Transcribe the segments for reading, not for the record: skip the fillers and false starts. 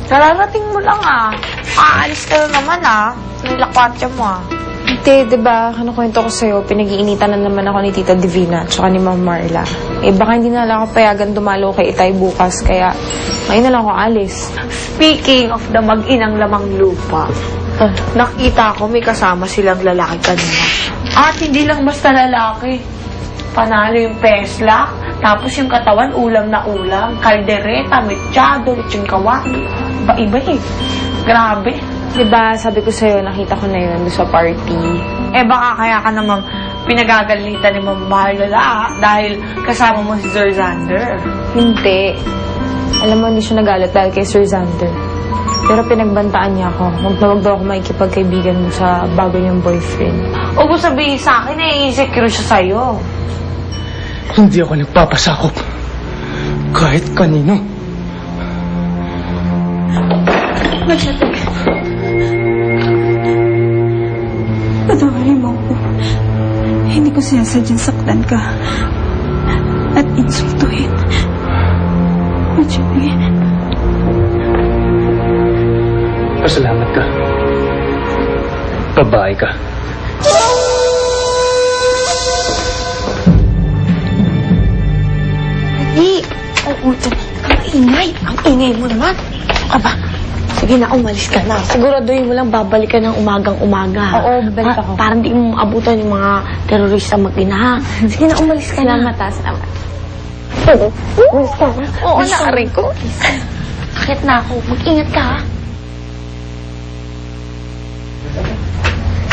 Nararating mo lang Aalis ka na naman Nilakwatya mo Hindi, diba, kinukwento ko sa'yo, pinag-iinitan na naman ako ni Tita Divina at saka ni Ma'am Marla. Baka hindi na lang ako payagan dumalo kay Itay bukas, kaya ngayon na lang ako alis. Speaking of the mag-inang lamang lupa, nakita ko may kasama silang lalaki kanina. At hindi lang basta lalaki. Panalo yung peslak, tapos yung katawan ulam na ulam, kaldereta, mechado, lechon kawali. Iba Grabe. Diba, sabi ko sa'yo, nakita ko na yun doon sa party. Baka kaya ka namang pinagagalitan ni Ma'am Marla dahil kasama mo si Sir Xander. Hindi. Alam mo, hindi siya nagalit dahil kay Sir Xander. Pero pinagbantaan niya ako. Huwag na huwag daw ako makikipagkaibigan mo sa bago niyang boyfriend. Huwag mo sabihin sa akin insecure siya sa'yo. Hindi ako nagpapasakop. Kahit kanino. Masyadong. Patawarin mo ako. Hindi ko sinasadyang saktan ka. At insultuhin. Masyadong. Pasalamat ka. Babae ka. Hindi. Ang ingay. Ang ingay mo naman. Aba. Sige na, umalis ka na. Siguraduhin mo lang babalik ka ng umagang-umaga. Oo, babalik ako. Parang di mo abutan yung mga terorista mag-ina. Sige na, umalis ka na. Salamat. Oo, umalis ka na. Oo, naaray ko. Sakit na ako. Mag-ingat ka,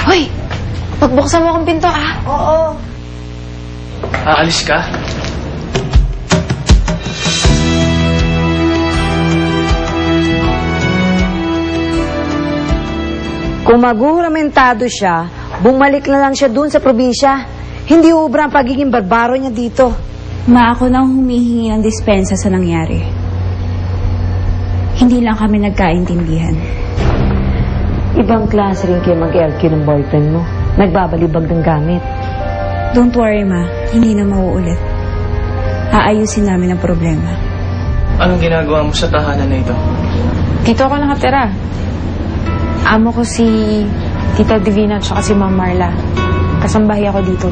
Hoy! Pagbuksan mo akong pinto, Oo. Aalis ka? Kung maguramentado siya, bumalik na lang siya dun sa probinsya. Hindi ubra ang pagiging barbaro niya dito. Ma, ako nang humihingi ng dispensa sa nangyari. Hindi lang kami nagkaintindihan. Ibang klase rin kayo mag-LQ ng boyfriend mo. Nagbabalibag ng gamit. Don't worry, Ma. Hindi na mauulit. Aayusin namin ang problema. Anong ginagawa mo sa tahanan na ito? Dito ako nakatira. Amo ko si Tita Divina at saka si Ma'am Marla. Kasambahay ako dito.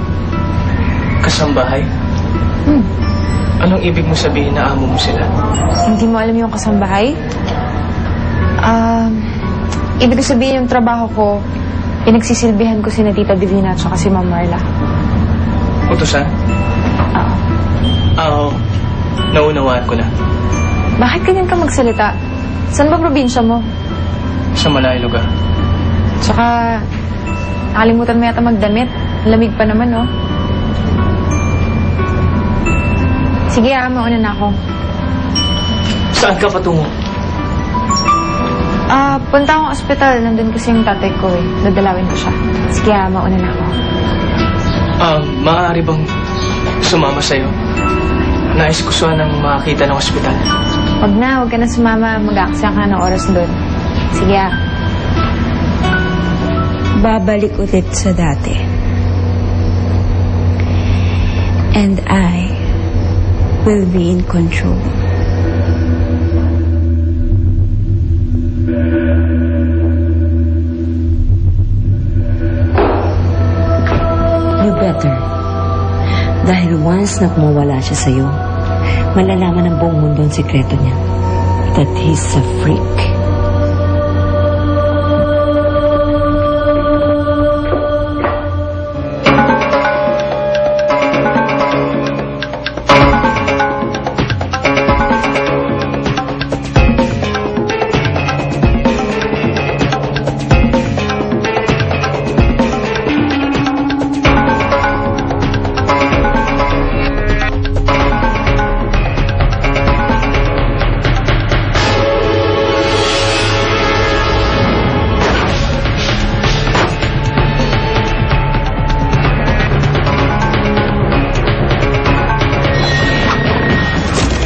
Kasambahay? Anong ibig mo sabihin na amo mo sila? Hindi mo alam yung kasambahay? Ibig sabihin yung trabaho ko, pinagsisilbihan ko si Tita Divina at saka si Ma'am Marla. Utusan? Oo. Naunawaan ko na. Bakit ganyan ka magsalita? Saan ba probinsya mo? Sa malayong lugar. Tsaka, nakalimutan mo yata magdamit. Lamig pa naman, no? Sige, mauna na ako. Saan ka patungo? Punta akong ospital. Nandun kasi yung tatay ko, Dadalawin ko siya. Sige, mauna na ako. Maaari bang sumama sa'yo? Nais ko siya nang makakita ng ospital. Huwag ka na sumama. Mag-aaksaya ka ng oras doon. Sige, Babalik ulit sa dati. And I will be in control. You better. Dahil once na kumawala siya sa'yo, malalaman ng buong mundo ang sekreto niya. That he's a freak.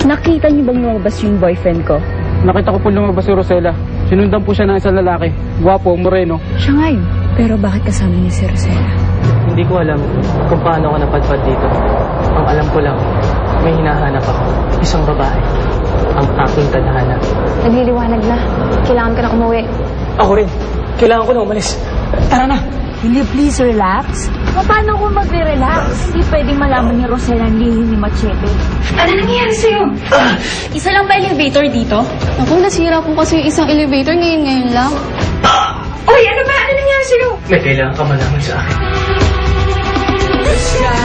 Nakita niyo bang lumabas yung boyfriend ko? Nakita ko po lumabas si Rosella. Sinundan po siya ng isang lalaki. Guwapo, moreno. Siya nga yun. Pero bakit kasama niya si Rosella? Hindi ko alam kung paano ako napadpad dito. Ang alam ko lang, may hinahanap ako. Isang babae. ang aking tadhana. Nagliliwanag na. Kailangan ka na umuwi. Ako rin. Kailangan ko na umalis. Tara na! Will you please relax? Paano kung magre-relax? Hindi pwedeng malaman ni Rosella ang lihim ni Machete. Ano nangyayari sa'yo? Isa lang ba elevator dito? Ako, nasira po kasi yung isang elevator ngayon lang. Uy, ano ba? Ano nangyari sa'yo? May kailangan ka malaman sa akin.